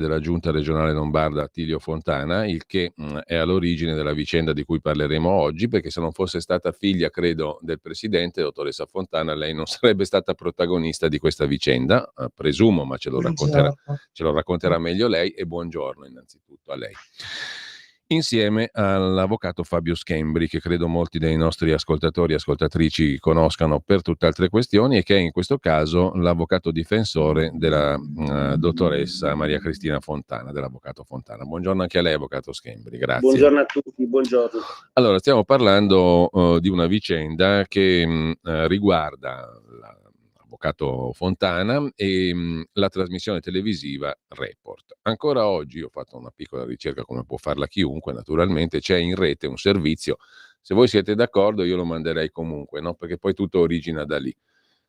della giunta regionale lombarda Attilio Fontana, il che è all'origine della vicenda di cui parleremo oggi, perché se non fosse stata figlia, credo, del presidente, dottoressa Fontana, lei non sarebbe stata protagonista di questa vicenda, presumo, ma Buongiorno. ce lo racconterà meglio lei, e buongiorno innanzitutto a lei. Insieme all'avvocato Fabio Schembri, che credo molti dei nostri ascoltatori e ascoltatrici conoscano per tutt'altre questioni, e che è in questo caso l'avvocato difensore della dottoressa Maria Cristina Fontana, dell'avvocato Fontana. Buongiorno anche a lei, avvocato Schembri, grazie. Buongiorno a tutti, buongiorno. Allora, stiamo parlando di una vicenda che riguarda l'avvocato Fontana e la trasmissione televisiva Report. Ancora oggi ho fatto una piccola ricerca, come può farla chiunque, naturalmente, c'è in rete un servizio. Se voi siete d'accordo io lo manderei comunque, no? Perché poi tutto origina da lì.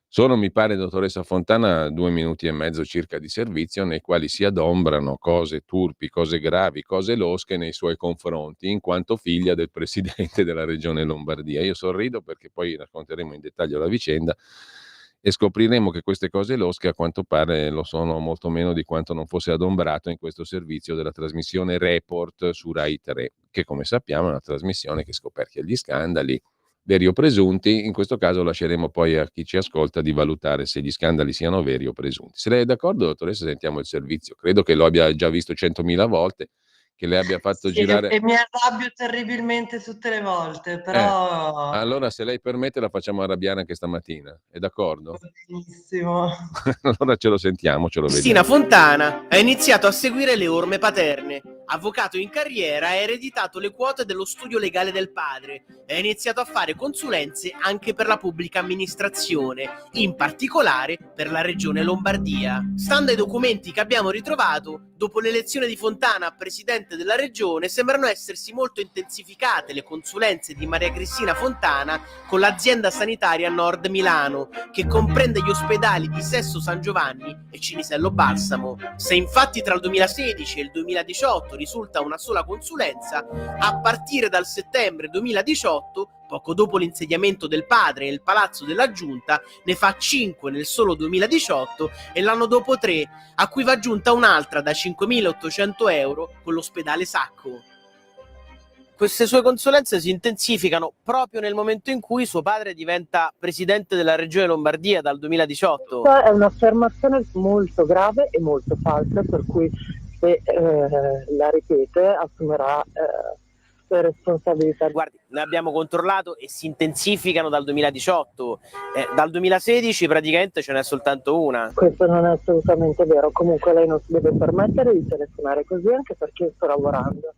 Sono, mi pare, dottoressa Fontana, 2 minuti e mezzo circa di servizio, nei quali si adombrano cose turpi, cose gravi, cose losche nei suoi confronti, in quanto figlia del presidente della regione Lombardia. Io sorrido perché poi racconteremo in dettaglio la vicenda e scopriremo che queste cose losche a quanto pare lo sono molto meno di quanto non fosse adombrato in questo servizio della trasmissione Report su Rai 3, che come sappiamo è una trasmissione che scoperchia gli scandali, veri o presunti. In questo caso lasceremo poi a chi ci ascolta di valutare se gli scandali siano veri o presunti. Se lei è d'accordo, dottoressa, sentiamo il servizio. Credo che lo abbia già visto 100.000 volte, che le abbia fatto girare... E mi arrabbio terribilmente tutte le volte, però... Allora, se lei permette, la facciamo arrabbiare anche stamattina. È d'accordo? Benissimo. Allora ce lo sentiamo, ce lo Cristina vediamo. Fontana ha iniziato a seguire le orme paterne. Avvocato in carriera, ha ereditato le quote dello studio legale del padre e ha iniziato a fare consulenze anche per la pubblica amministrazione, in particolare per la regione Lombardia. Stando ai documenti che abbiamo ritrovato, dopo l'elezione di Fontana a presidente della regione, sembrano essersi molto intensificate le consulenze di Maria Cristina Fontana con l'azienda sanitaria Nord Milano, che comprende gli ospedali di Sesto San Giovanni e Cinisello Balsamo. Se infatti tra il 2016 e il 2018 risulta una sola consulenza, a partire dal settembre 2018, poco dopo l'insediamento del padre nel palazzo della giunta, ne fa 5 nel solo 2018 e l'anno dopo 3, a cui va aggiunta un'altra da 5.800 euro con l'ospedale Sacco. Queste sue consulenze si intensificano proprio nel momento in cui suo padre diventa presidente della regione Lombardia dal 2018. Questa è un'affermazione molto grave e molto falsa, per cui se la ripete assumerà le responsabilità. Guardi, noi abbiamo controllato e si intensificano dal 2018, dal 2016 praticamente ce n'è soltanto una. Questo non è assolutamente vero, comunque lei non si deve permettere di telefonare così, anche perché io sto lavorando.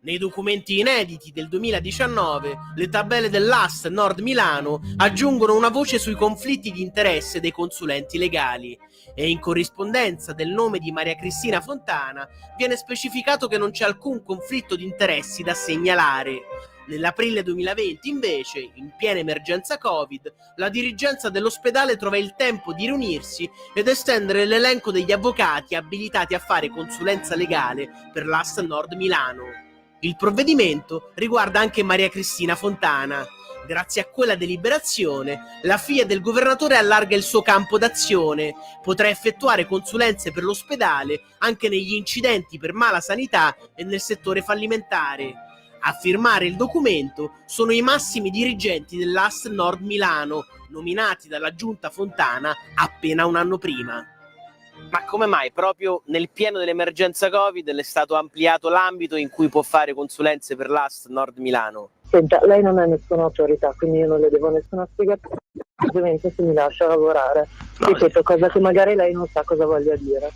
Nei documenti inediti del 2019, le tabelle dell'AS Nord Milano aggiungono una voce sui conflitti di interesse dei consulenti legali e in corrispondenza del nome di Maria Cristina Fontana viene specificato che non c'è alcun conflitto di interessi da segnalare. Nell'aprile 2020, invece, in piena emergenza Covid, la dirigenza dell'ospedale trova il tempo di riunirsi ed estendere l'elenco degli avvocati abilitati a fare consulenza legale per l'AS Nord Milano. Il provvedimento riguarda anche Maria Cristina Fontana. Grazie a quella deliberazione, la figlia del governatore allarga il suo campo d'azione, potrà effettuare consulenze per l'ospedale anche negli incidenti per mala sanità e nel settore fallimentare. A firmare il documento sono i massimi dirigenti dell'AS Nord Milano, nominati dalla giunta Fontana appena un anno prima. Ma come mai proprio nel pieno dell'emergenza Covid le è stato ampliato l'ambito in cui può fare consulenze per l'AS Nord Milano? Senta, lei non è nessuna autorità, quindi io non le devo nessuna spiegazione, ovviamente se mi lascia lavorare. Ripeto, cosa che magari lei non sa cosa voglia dire.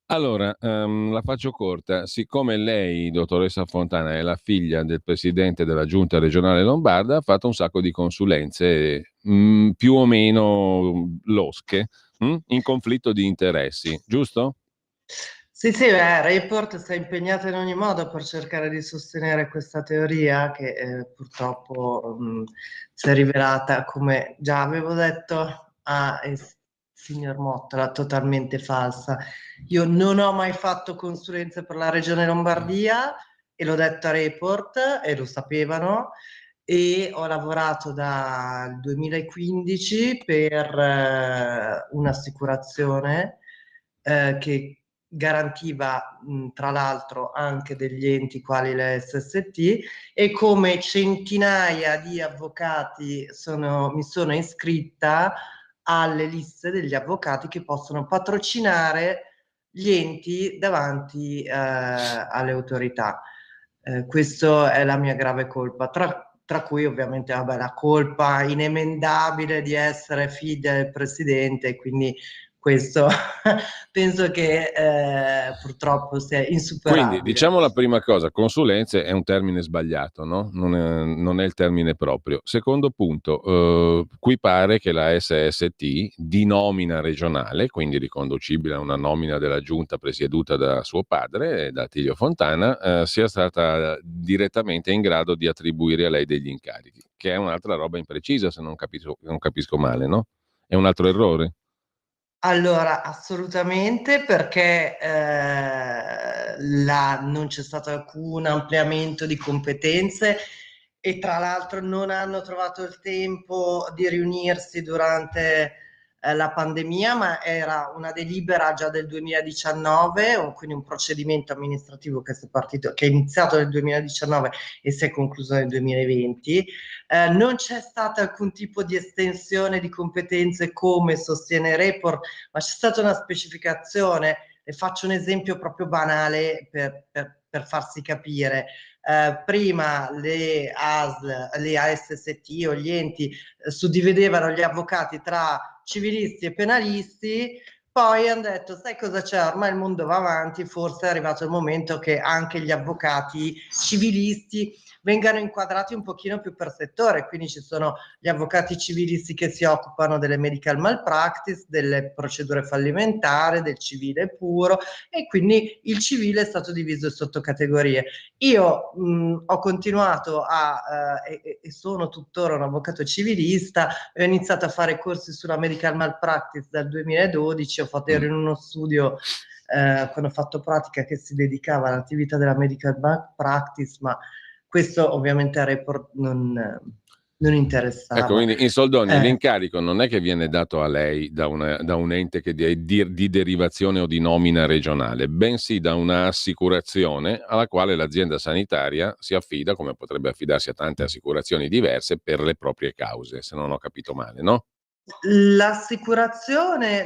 Allora, la faccio corta. Siccome lei, dottoressa Fontana, è la figlia del presidente della giunta regionale lombarda, ha fatto un sacco di consulenze più o meno losche, in conflitto di interessi, giusto? Sì, Report si è impegnata in ogni modo per cercare di sostenere questa teoria che purtroppo si è rivelata, come già avevo detto al signor Mottola, totalmente falsa. Io non ho mai fatto consulenze per la regione Lombardia e l'ho detto a Report e lo sapevano, e ho lavorato dal 2015 per un'assicurazione che garantiva tra l'altro anche degli enti quali le SST, e come centinaia di avvocati mi sono iscritta alle liste degli avvocati che possono patrocinare gli enti davanti alle autorità. Questa è la mia grave colpa, tra cui ovviamente la colpa inemendabile di essere figlia del presidente, quindi questo penso che purtroppo sia insuperabile. Quindi diciamo la prima cosa, consulenze è un termine sbagliato, no? Non è il termine proprio. Secondo punto, qui pare che la SST di nomina regionale, quindi riconducibile a una nomina della giunta presieduta da suo padre, da Attilio Fontana, sia stata direttamente in grado di attribuire a lei degli incarichi, che è un'altra roba imprecisa se non capisco male, no? È un altro errore? Allora, assolutamente, perché non c'è stato alcun ampliamento di competenze e tra l'altro non hanno trovato il tempo di riunirsi durante la pandemia, ma era una delibera già del 2019, quindi un procedimento amministrativo che è iniziato nel 2019 e si è concluso nel 2020. Non c'è stato alcun tipo di estensione di competenze come sostiene Report, ma c'è stata una specificazione. Le faccio un esempio proprio banale per farsi capire. Prima le ASL, le ASST o gli enti suddividevano gli avvocati tra civilisti e penalisti, poi hanno detto sai cosa c'è, ormai il mondo va avanti, forse è arrivato il momento che anche gli avvocati civilisti vengano inquadrati un pochino più per settore, quindi ci sono gli avvocati civilisti che si occupano delle medical malpractice, delle procedure fallimentari, del civile puro, e quindi il civile è stato diviso in sottocategorie. Io ho continuato e sono tuttora un avvocato civilista, ho iniziato a fare corsi sulla medical malpractice dal 2012, ho fatto ero in uno studio quando ho fatto pratica che si dedicava all'attività della medical malpractice, ma questo ovviamente a Report non interessava. Ecco, quindi in soldoni l'incarico non è che viene dato a lei da un ente che di derivazione o di nomina regionale, bensì da un'assicurazione alla quale l'azienda sanitaria si affida, come potrebbe affidarsi a tante assicurazioni diverse, per le proprie cause, se non ho capito male, no? L'assicurazione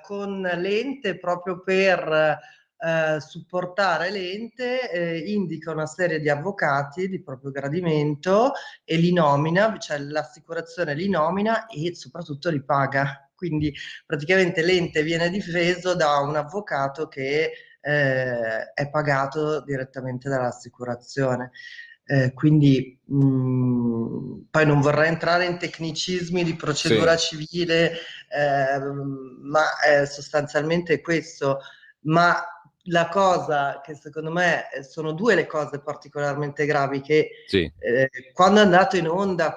con l'ente proprio per supportare l'ente indica una serie di avvocati di proprio gradimento e li nomina, cioè l'assicurazione li nomina e soprattutto li paga. Quindi praticamente l'ente viene difeso da un avvocato che è pagato direttamente dall'assicurazione. Quindi poi non vorrei entrare in tecnicismi di procedura civile, ma sostanzialmente questo. Ma la cosa che secondo me sono due le cose particolarmente gravi, che quando è andato in onda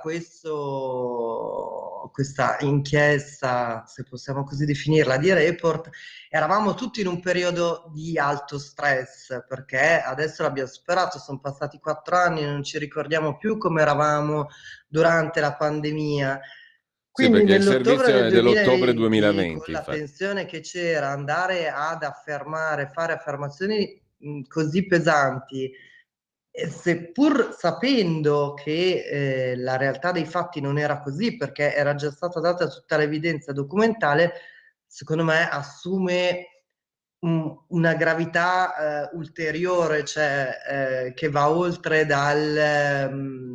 questa inchiesta, se possiamo così definirla, di Report, eravamo tutti in un periodo di alto stress, perché adesso l'abbiamo superato, sono passati 4 anni, non ci ricordiamo più come eravamo durante la pandemia. Quindi nell'ottobre del 2020, con la tensione che c'era, andare ad fare affermazioni così pesanti, seppur sapendo che la realtà dei fatti non era così, perché era già stata data tutta l'evidenza documentale, secondo me assume una gravità ulteriore, cioè che va oltre dal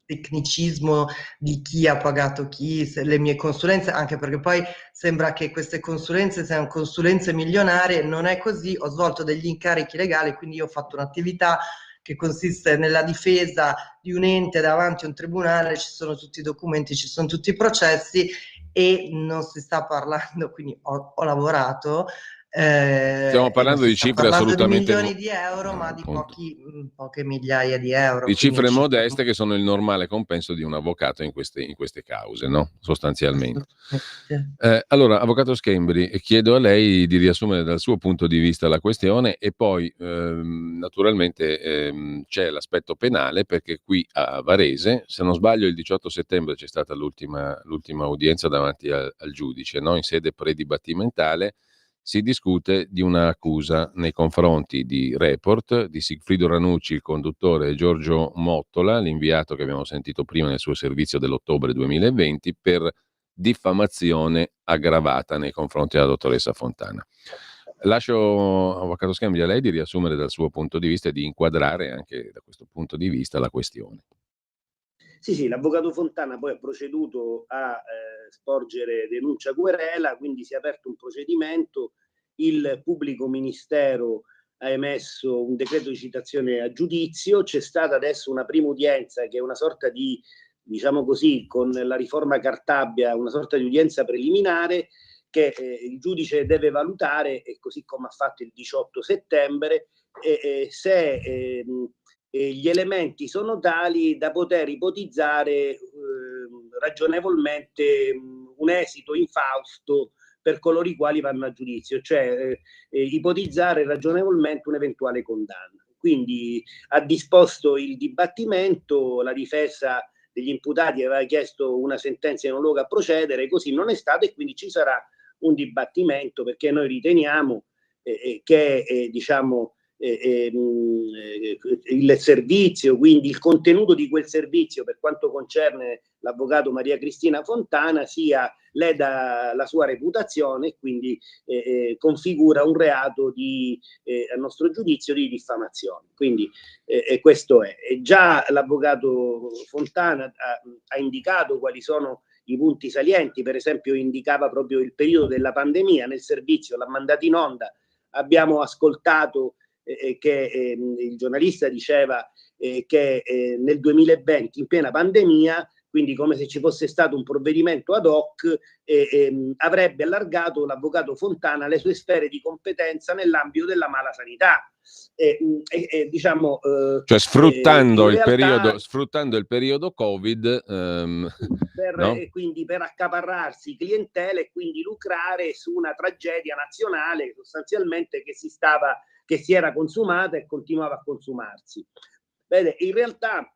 tecnicismo di chi ha pagato chi, le mie consulenze, anche perché poi sembra che queste consulenze siano consulenze milionarie. Non è così, ho svolto degli incarichi legali, quindi io ho fatto un'attività che consiste nella difesa di un ente davanti a un tribunale, ci sono tutti i documenti, ci sono tutti i processi e non si sta parlando, quindi ho lavorato Stiamo parlando di cifre assolutamente di milioni di euro, ma di poche migliaia di euro. Di cifre modeste che sono il normale compenso di un avvocato in queste cause, no? Sostanzialmente. Allora, avvocato Schembri, chiedo a lei di riassumere dal suo punto di vista la questione e poi naturalmente c'è l'aspetto penale, perché qui a Varese, se non sbaglio il 18 settembre c'è stata l'ultima udienza davanti al giudice, no? In sede predibattimentale. Si discute di un'accusa nei confronti di Report, di Sigfrido Ranucci, il conduttore, e Giorgio Mottola, l'inviato che abbiamo sentito prima nel suo servizio dell'ottobre 2020, per diffamazione aggravata nei confronti della dottoressa Fontana. Lascio, avvocato Schembri, a lei di riassumere dal suo punto di vista e di inquadrare anche da questo punto di vista la questione. Sì, l'avvocato Fontana poi ha proceduto a sporgere denuncia querela, quindi si è aperto un procedimento, il pubblico ministero ha emesso un decreto di citazione a giudizio, c'è stata adesso una prima udienza che è una sorta di, diciamo così, con la riforma Cartabia, una sorta di udienza preliminare che il giudice deve valutare, e così come ha fatto il 18 settembre, se gli elementi sono tali da poter ipotizzare ragionevolmente un esito infausto per coloro i quali vanno a giudizio, cioè ipotizzare ragionevolmente un'eventuale condanna. Quindi ha disposto il dibattimento, la difesa degli imputati aveva chiesto una sentenza in luogo a procedere, così non è stato, e quindi ci sarà un dibattimento, perché noi riteniamo che diciamo il servizio, quindi il contenuto di quel servizio per quanto concerne l'avvocato Maria Cristina Fontana sia leda la sua reputazione e quindi configura un reato a nostro giudizio di diffamazione. Quindi questo è. E già l'avvocato Fontana ha indicato quali sono i punti salienti, per esempio indicava proprio il periodo della pandemia nel servizio, l'ha mandato in onda, abbiamo ascoltato che il giornalista diceva che nel 2020, in piena pandemia, quindi come se ci fosse stato un provvedimento ad hoc, avrebbe allargato l'avvocato Fontana le sue sfere di competenza nell'ambito della mala sanità. Diciamo, cioè sfruttando il periodo Covid no? Quindi per accaparrarsi clientele e quindi lucrare su una tragedia nazionale sostanzialmente che si era consumata e continuava a consumarsi. Vede, in realtà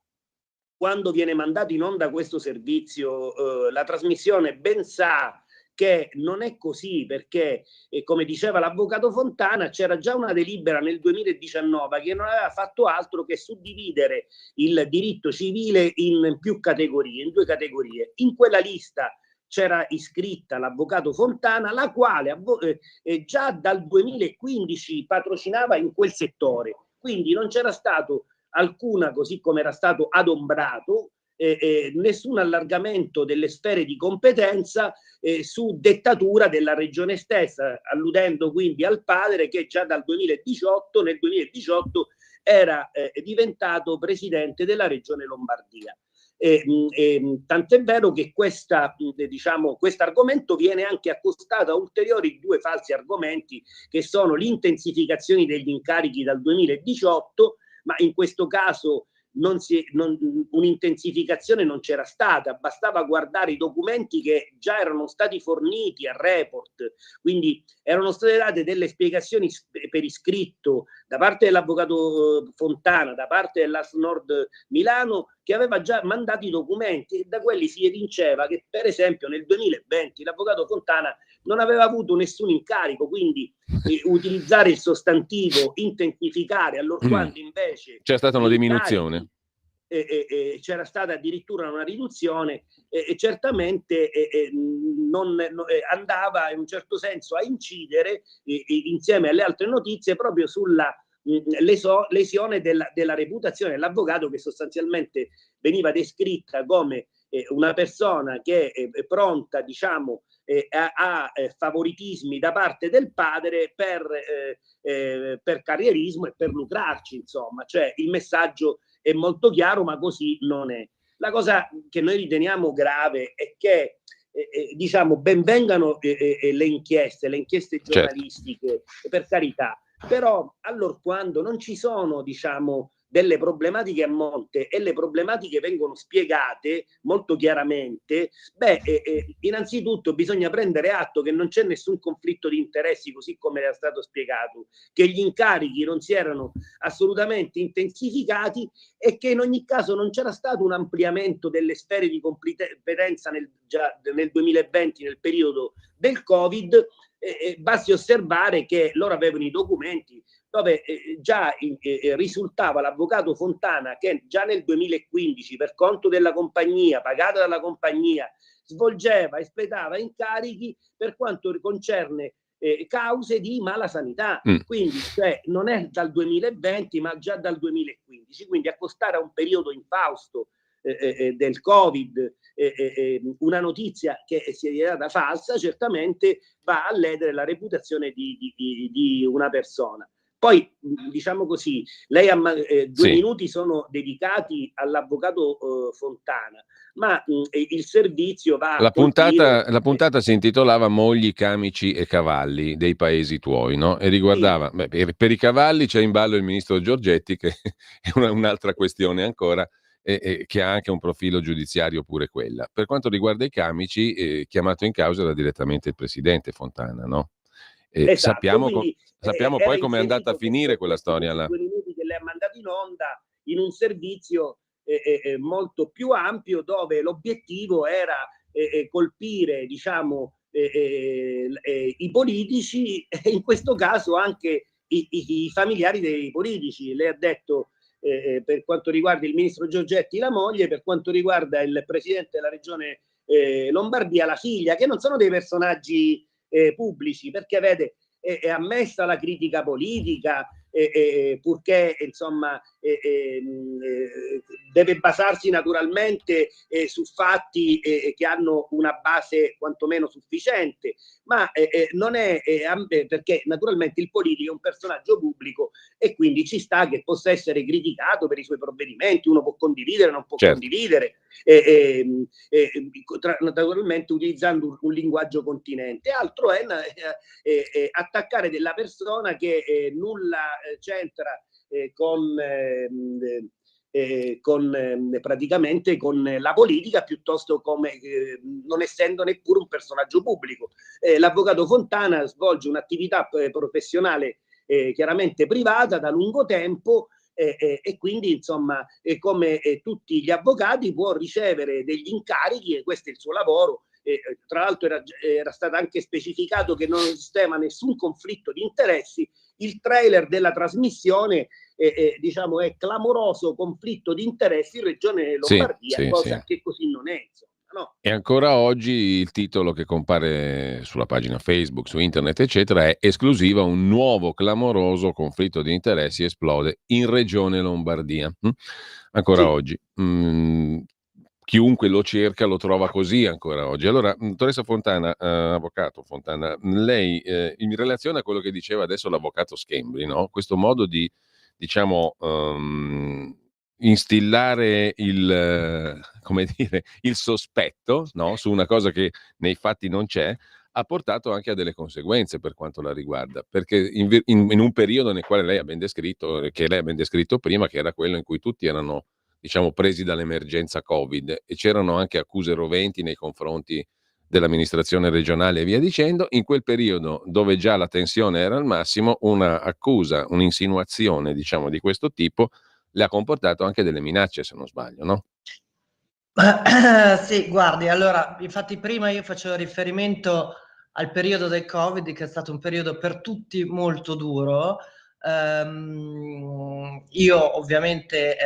quando viene mandato in onda questo servizio la trasmissione ben sa che non è così, perché come diceva l'avvocato Fontana c'era già una delibera nel 2019 che non aveva fatto altro che suddividere il diritto civile in più categorie, in 2 categorie. In quella lista c'era iscritta l'avvocato Fontana, la quale già dal 2015 patrocinava in quel settore, quindi non c'era stato alcuna, così come era stato adombrato, nessun allargamento delle sfere di competenza su dettatura della regione stessa, alludendo quindi al padre che già nel 2018 era diventato presidente della regione Lombardia. Tant'è vero che questo argomento viene anche accostato a ulteriori 2 falsi argomenti, che sono l'intensificazione degli incarichi dal 2018, ma in questo caso un'intensificazione non c'era stata, bastava guardare i documenti che già erano stati forniti a Report, quindi erano state date delle spiegazioni per iscritto da parte dell'avvocato Fontana, da parte dell'AS Nord Milano, che aveva già mandato i documenti, e da quelli si evinceva che per esempio nel 2020 l'avvocato Fontana non aveva avuto nessun incarico, quindi utilizzare il sostantivo intensificare allorquando invece c'è stata una diminuzione, c'era stata addirittura una riduzione, e certamente andava in un certo senso a incidere insieme alle altre notizie proprio sulla lesione della reputazione dell'avvocato, che sostanzialmente veniva descritta come una persona che è pronta, diciamo, a favoritismi da parte del padre per carrierismo e per lucrarci, insomma. Cioè il messaggio è molto chiaro, ma così non è. La cosa che noi riteniamo grave è che diciamo, ben vengano le inchieste giornalistiche, per carità, però allorquando non ci sono, diciamo, delle problematiche a monte e le problematiche vengono spiegate molto chiaramente, innanzitutto bisogna prendere atto che non c'è nessun conflitto di interessi, così come era stato spiegato, che gli incarichi non si erano assolutamente intensificati e che in ogni caso non c'era stato un ampliamento delle sfere di competenza già nel 2020, nel periodo del Covid. Basti osservare che loro avevano i documenti dove già risultava l'avvocato Fontana che già nel 2015, per conto della compagnia, pagata dalla compagnia, svolgeva, espletava incarichi per quanto concerne cause di mala sanità. Quindi non è dal 2020 ma già dal 2015, quindi accostare a un periodo infausto del Covid una notizia che si è data falsa certamente va a ledere la reputazione di una persona. Poi, diciamo così, lei ha 2 minuti sono dedicati all'avvocato Fontana, ma il servizio va la puntata si intitolava Mogli, camici e cavalli dei paesi tuoi, no? E riguardava, per i cavalli c'è in ballo il ministro Giorgetti, che è un'altra questione ancora, che ha anche un profilo giudiziario pure quella. Per quanto riguarda i camici, chiamato in causa era direttamente il presidente Fontana, no? Esatto, sappiamo poi come è andata a finire quella storia là. 2 minuti che lei ha mandato in onda in un servizio molto più ampio, dove l'obiettivo era colpire, diciamo, i politici e in questo caso anche i familiari dei politici. Lei ha detto per quanto riguarda il ministro Giorgetti la moglie, per quanto riguarda il presidente della regione Lombardia la figlia, che non sono dei personaggi pubblici, perché vede, è ammessa la critica politica, purché insomma deve basarsi naturalmente su fatti che hanno una base quantomeno sufficiente, ma non è perché naturalmente il politico è un personaggio pubblico e quindi ci sta che possa essere criticato per i suoi provvedimenti, uno può condividere, non può condividere, naturalmente utilizzando un linguaggio continente. Altro è attaccare della persona che nulla c'entra praticamente con la politica, piuttosto come non essendo neppure un personaggio pubblico. L'avvocato Fontana svolge un'attività professionale chiaramente privata da lungo tempo e quindi insomma come tutti gli avvocati può ricevere degli incarichi e questo è il suo lavoro. Tra l'altro era stato anche specificato che non esisteva nessun conflitto di interessi. Il trailer della trasmissione diciamo è clamoroso conflitto di interessi in Regione Lombardia, cosa che così non è, insomma. No. E ancora oggi il titolo che compare sulla pagina Facebook, su internet, eccetera, è esclusiva: un nuovo clamoroso conflitto di interessi esplode in Regione Lombardia. Ancora oggi. Chiunque lo cerca lo trova così ancora oggi. Allora, dottoressa Fontana, avvocato Fontana, lei in relazione a quello che diceva adesso l'avvocato Schembri, no? Questo modo di, diciamo, instillare il sospetto, no? Su una cosa che nei fatti non c'è, ha portato anche a delle conseguenze per quanto la riguarda, perché in un periodo nel quale lei ha ben descritto, prima, che era quello in cui tutti erano, diciamo, presi dall'emergenza Covid e c'erano anche accuse roventi nei confronti dell'amministrazione regionale e via dicendo, in quel periodo dove già la tensione era al massimo, una accusa, un'insinuazione, diciamo, di questo tipo le ha comportato anche delle minacce, se non sbaglio, no? Sì, guardi, allora, infatti prima io facevo riferimento al periodo del Covid, che è stato un periodo per tutti molto duro. Io ovviamente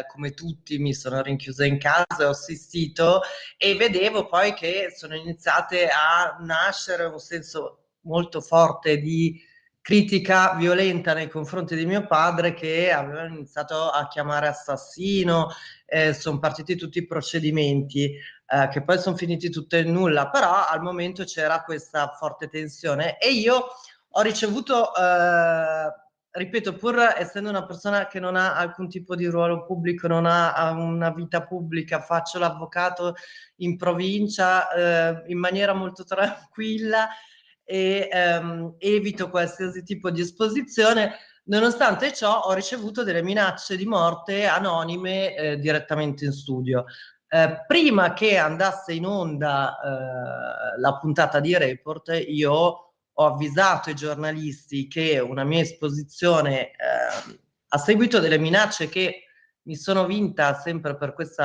come tutti mi sono rinchiusa in casa, ho assistito e vedevo poi che sono iniziate a nascere un senso molto forte di critica violenta nei confronti di mio padre, che aveva iniziato a chiamare assassino. Sono partiti tutti i procedimenti che poi sono finiti tutto in nulla, però al momento c'era questa forte tensione e io ho ricevuto ripeto, pur essendo una persona che non ha alcun tipo di ruolo pubblico, non ha una vita pubblica, faccio l'avvocato in provincia in maniera molto tranquilla e evito qualsiasi tipo di esposizione. Nonostante ciò, ho ricevuto delle minacce di morte anonime direttamente in studio. Prima che andasse in onda la puntata di Report, io ho avvisato i giornalisti che una mia esposizione, a seguito delle minacce che mi sono vinta sempre per questo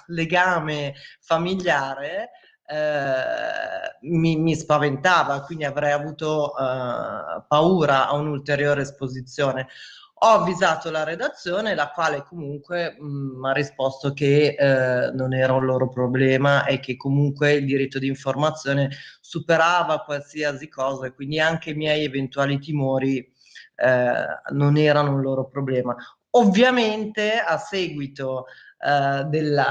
legame familiare, mi spaventava, quindi avrei avuto paura a un'ulteriore esposizione. Ho avvisato la redazione, la quale comunque mi ha risposto che non era un loro problema e che comunque il diritto di informazione superava qualsiasi cosa e quindi anche i miei eventuali timori non erano un loro problema. Ovviamente a seguito del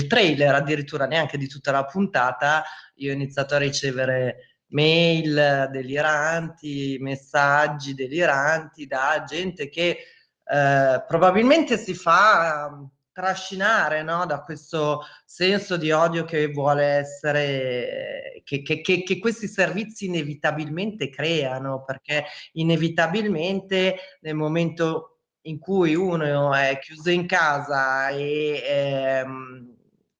trailer, addirittura neanche di tutta la puntata, io ho iniziato a ricevere mail deliranti, messaggi deliranti da gente che probabilmente si fa trascinare, no, da questo senso di odio che vuole essere, che questi servizi inevitabilmente creano, perché inevitabilmente nel momento in cui uno è chiuso in casa e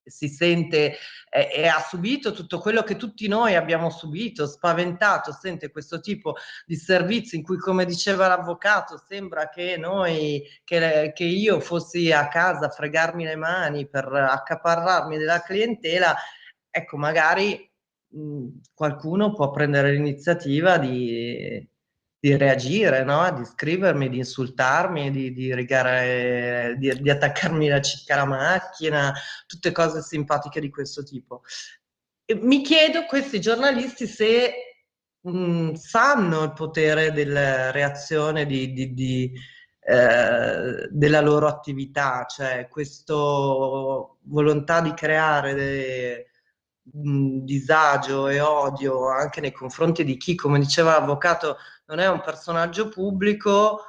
si sente e ha subito tutto quello che tutti noi abbiamo subito, spaventato, sente questo tipo di servizi in cui, come diceva l'avvocato, sembra che che io fossi a casa a fregarmi le mani per accaparrarmi della clientela. Ecco, magari qualcuno può prendere l'iniziativa di reagire, no? Di scrivermi, di insultarmi, di rigare, di attaccarmi la cicca alla macchina, tutte cose simpatiche di questo tipo. E mi chiedo, questi giornalisti, se sanno il potere della reazione della loro attività, cioè questa volontà di creare disagio e odio anche nei confronti di chi, come diceva l'avvocato, non è un personaggio pubblico,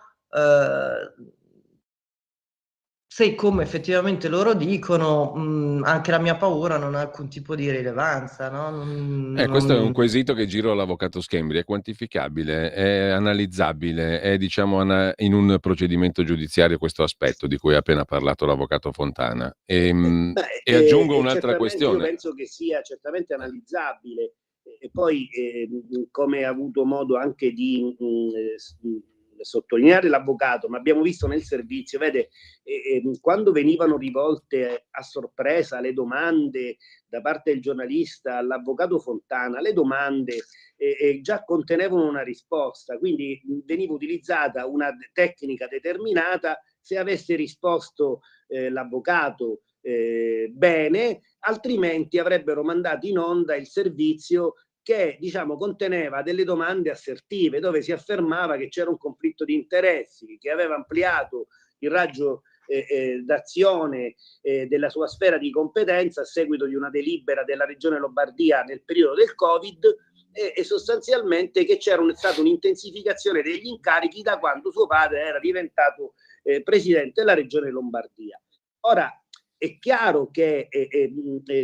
se, come effettivamente loro dicono, anche la mia paura non ha alcun tipo di rilevanza, no? Questo è un quesito che giro all'avvocato Schembri: è quantificabile, è analizzabile, è diciamo in un procedimento giudiziario questo aspetto di cui ha appena parlato l'avvocato Fontana. E aggiungo un'altra questione. Io penso che sia certamente analizzabile e poi come ha avuto modo anche di sottolineare l'avvocato, ma abbiamo visto nel servizio, vede, quando venivano rivolte a sorpresa le domande da parte del giornalista all'avvocato Fontana, le domande già contenevano una risposta, quindi veniva utilizzata una tecnica determinata. Se avesse risposto l'avvocato bene, altrimenti avrebbero mandato in onda il servizio che diciamo conteneva delle domande assertive dove si affermava che c'era un conflitto di interessi, che aveva ampliato il raggio d'azione della sua sfera di competenza a seguito di una delibera della Regione Lombardia nel periodo del Covid e sostanzialmente che c'era stata un'intensificazione degli incarichi da quando suo padre era diventato presidente della Regione Lombardia. Ora, è chiaro che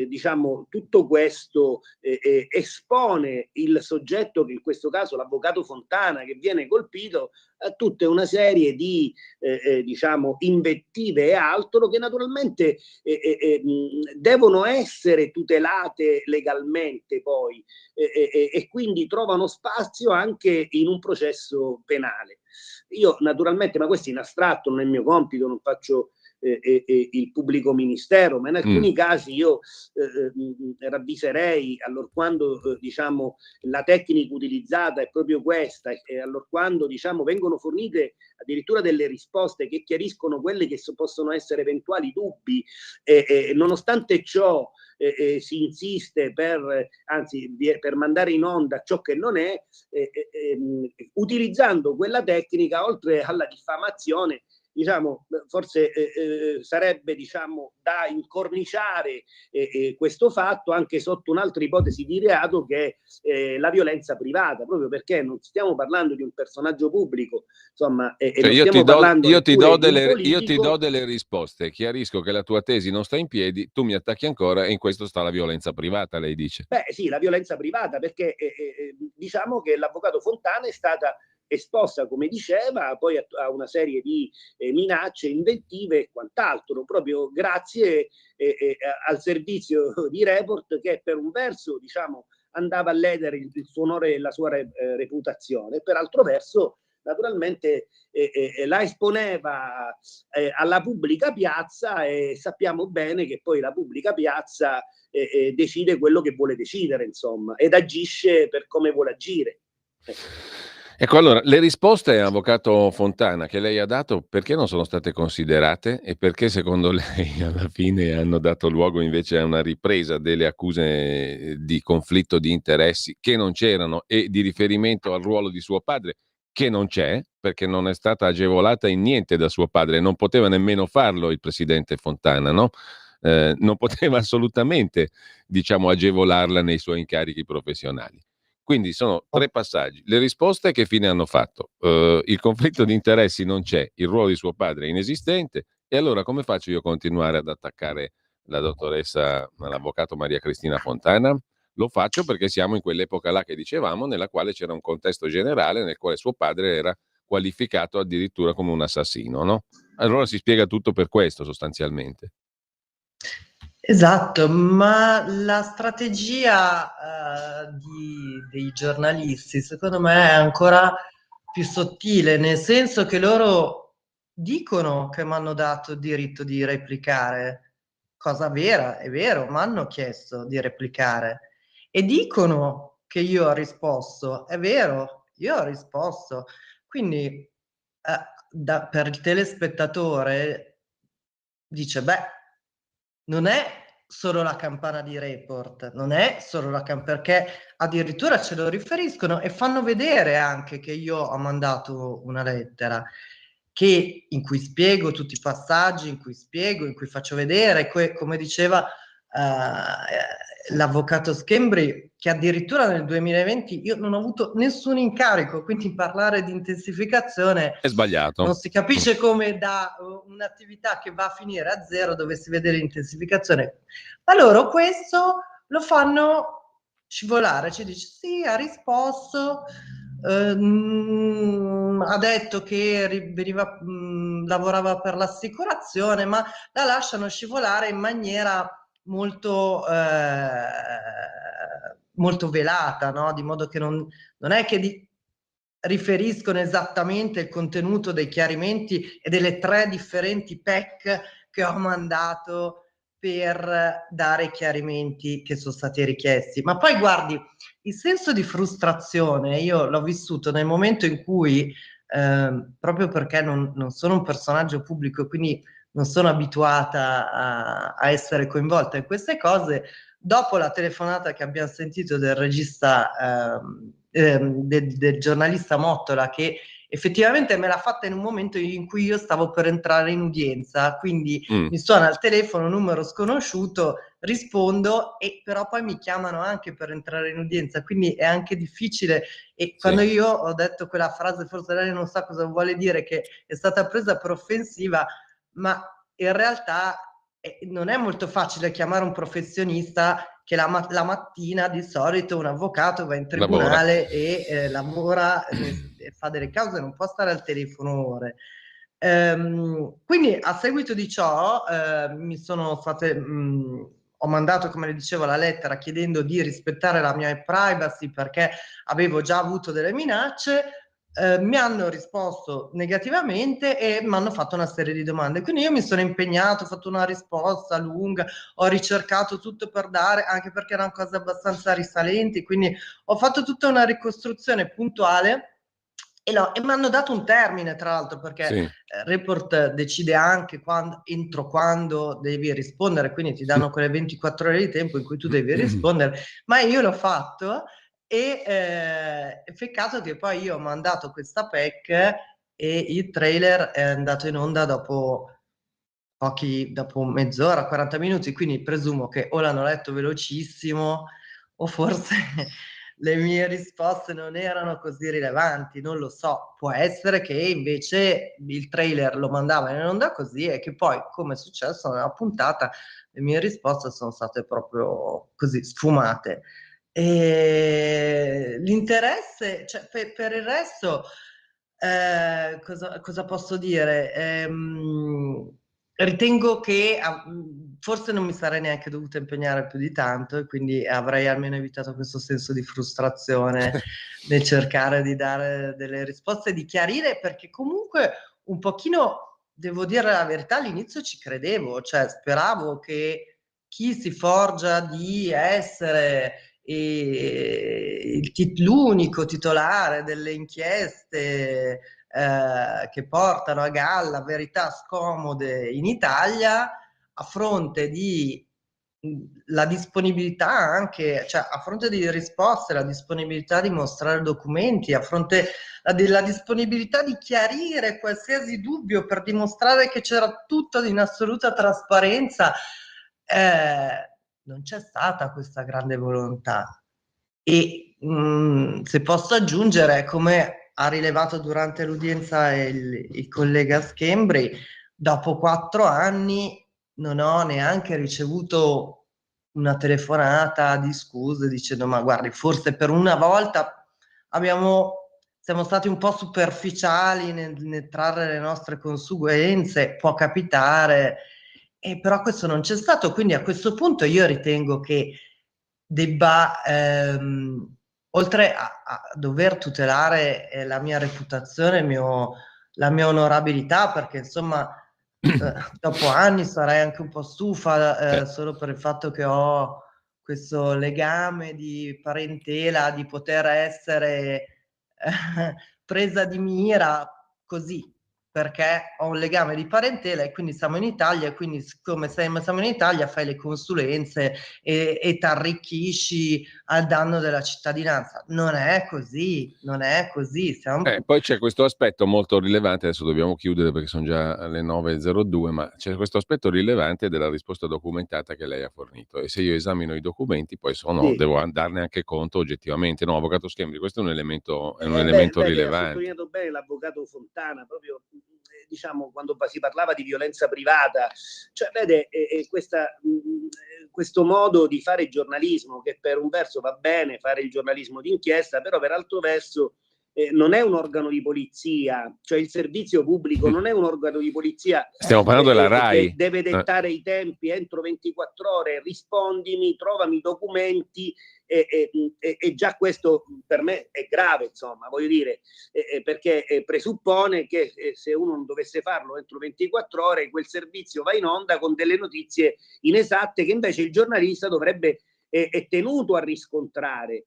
diciamo, tutto questo espone il soggetto, che in questo caso l'avvocato Fontana, che viene colpito, a tutta una serie di diciamo, invettive e altro che naturalmente devono essere tutelate legalmente poi e quindi trovano spazio anche in un processo penale. Io naturalmente, ma questo in astratto non è il mio compito, non faccio il pubblico ministero, ma in alcuni casi io ravviserei, allorquando diciamo la tecnica utilizzata è proprio questa, e allorquando diciamo vengono fornite addirittura delle risposte che chiariscono quelli che possono essere eventuali dubbi, nonostante ciò si insiste per mandare in onda ciò che non è, utilizzando quella tecnica, oltre alla diffamazione, diciamo, forse sarebbe, diciamo, da incorniciare questo fatto anche sotto un'altra ipotesi di reato, che è la violenza privata, proprio perché non stiamo parlando di un personaggio pubblico, insomma, Cioè, non stiamo parlando io ti do di un politico. delle risposte, chiarisco che la tua tesi non sta in piedi, tu mi attacchi ancora e in questo sta la violenza privata, lei dice. Beh sì, la violenza privata, perché diciamo che l'avvocato Fontana è stata esposta, come diceva, poi a una serie di minacce, invettive e quant'altro, proprio grazie al servizio di Report, che per un verso, diciamo, andava a ledere il suo onore e la sua reputazione, per altro verso naturalmente la esponeva alla pubblica piazza, e sappiamo bene che poi la pubblica piazza decide quello che vuole decidere, insomma, ed agisce per come vuole agire. Ecco, allora, le risposte, avvocato Fontana, che lei ha dato, perché non sono state considerate e perché secondo lei alla fine hanno dato luogo invece a una ripresa delle accuse di conflitto di interessi che non c'erano e di riferimento al ruolo di suo padre, che non c'è, perché non è stata agevolata in niente da suo padre, non poteva nemmeno farlo il presidente Fontana, no? Non poteva assolutamente, diciamo, agevolarla nei suoi incarichi professionali. Quindi sono 3 passaggi. Le risposte che fine hanno fatto? Il conflitto di interessi non c'è, il ruolo di suo padre è inesistente, e allora come faccio io a continuare ad attaccare la dottoressa, l'avvocato Maria Cristina Fontana? Lo faccio perché siamo in quell'epoca là che dicevamo, nella quale c'era un contesto generale nel quale suo padre era qualificato addirittura come un assassino, no? Allora si spiega tutto per questo sostanzialmente. Esatto, ma la strategia dei giornalisti secondo me è ancora più sottile, nel senso che loro dicono che mi hanno dato diritto di replicare, cosa vera, è vero, mi hanno chiesto di replicare, e dicono che io ho risposto, è vero, io ho risposto, quindi per il telespettatore dice, beh, non è solo la campana di Report, non è solo la perché addirittura ce lo riferiscono e fanno vedere anche che io ho mandato una lettera in cui spiego tutti i passaggi, in cui faccio vedere, come diceva l'avvocato Schembri, che addirittura nel 2020 io non ho avuto nessun incarico, quindi parlare di intensificazione È sbagliato. non si capisce come da un'attività che va a finire a zero dovessi vedere l'intensificazione. Ma loro questo lo fanno scivolare, ci dice sì, ha risposto, ha detto che lavorava per l'assicurazione, ma la lasciano scivolare in maniera molto molto velata, no? Di modo che non è che riferiscono esattamente il contenuto dei chiarimenti e delle 3 differenti PEC che ho mandato per dare i chiarimenti che sono stati richiesti. Ma poi guardi, il senso di frustrazione io l'ho vissuto nel momento in cui, proprio perché non sono un personaggio pubblico e quindi non sono abituata a essere coinvolta in queste cose, dopo la telefonata che abbiamo sentito del regista, del giornalista Mottola, che effettivamente me l'ha fatta in un momento in cui io stavo per entrare in udienza, quindi mi suona al telefono, numero sconosciuto, rispondo e però poi mi chiamano anche per entrare in udienza, quindi è anche difficile. E quando io ho detto quella frase, forse lei non sa cosa vuole dire, che è stata presa per offensiva, ma in realtà non è molto facile chiamare un professionista che la mattina di solito un avvocato va in tribunale e lavora e fa delle cause, non può stare al telefono ore. Quindi a seguito di ciò mi sono state ho mandato, come le dicevo, la lettera chiedendo di rispettare la mia privacy perché avevo già avuto delle minacce. Mi hanno risposto negativamente e mi hanno fatto una serie di domande, quindi io mi sono impegnato, ho fatto una risposta lunga, ho ricercato tutto per dare, anche perché erano cose abbastanza risalenti, quindi ho fatto tutta una ricostruzione puntuale e mi hanno dato un termine, tra l'altro, perché Report decide anche entro quando devi rispondere, quindi ti danno quelle 24 ore di tempo in cui tu devi rispondere, ma io l'ho fatto. E peccato che poi io ho mandato questa PEC e il trailer è andato in onda dopo mezz'ora, 40 minuti, quindi presumo che o l'hanno letto velocissimo o forse le mie risposte non erano così rilevanti, non lo so. Può essere che invece il trailer lo mandava in onda così e che poi, come è successo nella puntata, le mie risposte sono state proprio così sfumate. E l'interesse, cioè, per il resto, cosa posso dire? Ritengo che forse non mi sarei neanche dovuta impegnare più di tanto e quindi avrei almeno evitato questo senso di frustrazione nel cercare di dare delle risposte, di chiarire, perché comunque un pochino, devo dire la verità, all'inizio ci credevo, cioè speravo che chi si forgia di essere l'unico titolare delle inchieste che portano a galla verità scomode in Italia, a fronte di la disponibilità anche, cioè a fronte di risposte, la disponibilità di mostrare documenti, a fronte della disponibilità di chiarire qualsiasi dubbio per dimostrare che c'era tutto in assoluta trasparenza, non c'è stata questa grande volontà. E se posso aggiungere, come ha rilevato durante l'udienza il collega Schembri, dopo 4 anni non ho neanche ricevuto una telefonata di scuse dicendo ma guardi, forse per una volta siamo stati un po' superficiali nel trarre le nostre conseguenze, può capitare, però questo non c'è stato, quindi a questo punto io ritengo che debba, oltre a dover tutelare la mia reputazione, la mia onorabilità, perché insomma dopo anni sarei anche un po' stufa solo per il fatto che ho questo legame di parentela, di poter essere presa di mira così, perché ho un legame di parentela e quindi siamo in Italia, e quindi siccome siamo in Italia fai le consulenze e t'arricchisci al danno della cittadinanza. Non è così, non è così. Poi c'è questo aspetto molto rilevante, adesso dobbiamo chiudere perché sono già le 9:02, ma c'è questo aspetto rilevante della risposta documentata che lei ha fornito, e se io esamino i documenti poi devo darne anche conto oggettivamente. No, avvocato Schembri, questo è un elemento rilevante. Ha sottolineato bene l'avvocato Fontana, proprio diciamo quando si parlava di violenza privata, cioè vede questo modo di fare giornalismo, che per un verso va bene fare il giornalismo d'inchiesta, però per altro verso non è un organo di polizia, cioè il servizio pubblico non è un organo di polizia. Stiamo parlando della RAI. Deve dettare i tempi entro 24 ore, rispondimi, trovami i documenti, e già questo per me è grave, insomma, voglio dire, perché presuppone che se uno non dovesse farlo entro 24 ore, quel servizio va in onda con delle notizie inesatte che invece il giornalista dovrebbe è tenuto a riscontrare,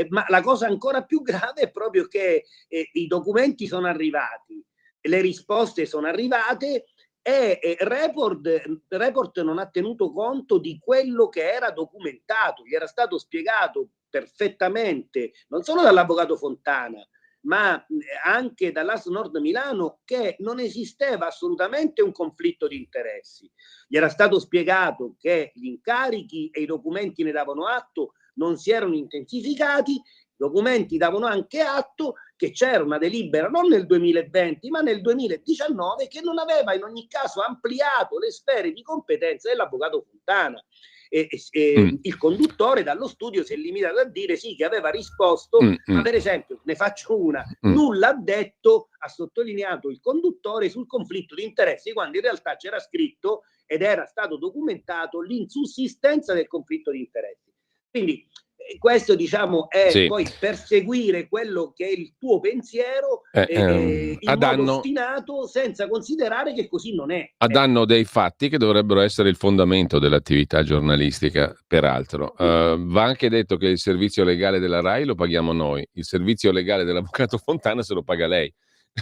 ma la cosa ancora più grave è proprio che i documenti sono arrivati, le risposte sono arrivate e Report non ha tenuto conto di quello che era documentato, gli era stato spiegato perfettamente, non solo dall'avvocato Fontana, ma anche dall'AS Nord Milano, che non esisteva assolutamente un conflitto di interessi. Gli era stato spiegato che gli incarichi e i documenti ne davano atto non si erano intensificati, i documenti davano anche atto che c'era una delibera non nel 2020 ma nel 2019 che non aveva in ogni caso ampliato le sfere di competenza dell'avvocato Fontana. Il conduttore dallo studio si è limitato a dire sì che aveva risposto, ma per esempio ne faccio una, nulla ha detto, ha sottolineato il conduttore sul conflitto di interessi, quando in realtà c'era scritto ed era stato documentato l'insussistenza del conflitto di interessi. Quindi questo diciamo è poi perseguire quello che è il tuo pensiero in modo ostinato, senza considerare che così non è. A danno dei fatti che dovrebbero essere il fondamento dell'attività giornalistica, peraltro. Va anche detto che il servizio legale della RAI lo paghiamo noi, il servizio legale dell'avvocato Fontana se lo paga lei.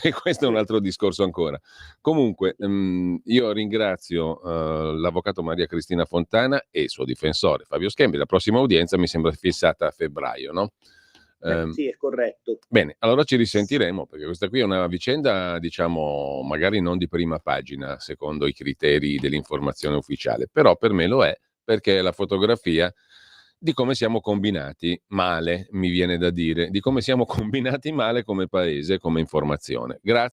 E questo è un altro discorso ancora. Comunque io ringrazio l'avvocato Maria Cristina Fontana e il suo difensore Fabio Schembri. La prossima udienza mi sembra fissata a febbraio, no? Sì, è corretto. Bene, allora ci risentiremo, perché questa qui è una vicenda, diciamo, magari non di prima pagina, secondo i criteri dell'informazione ufficiale, però per me lo è, perché è la fotografia di come siamo combinati male, mi viene da dire, di come siamo combinati male come paese, come informazione. Grazie.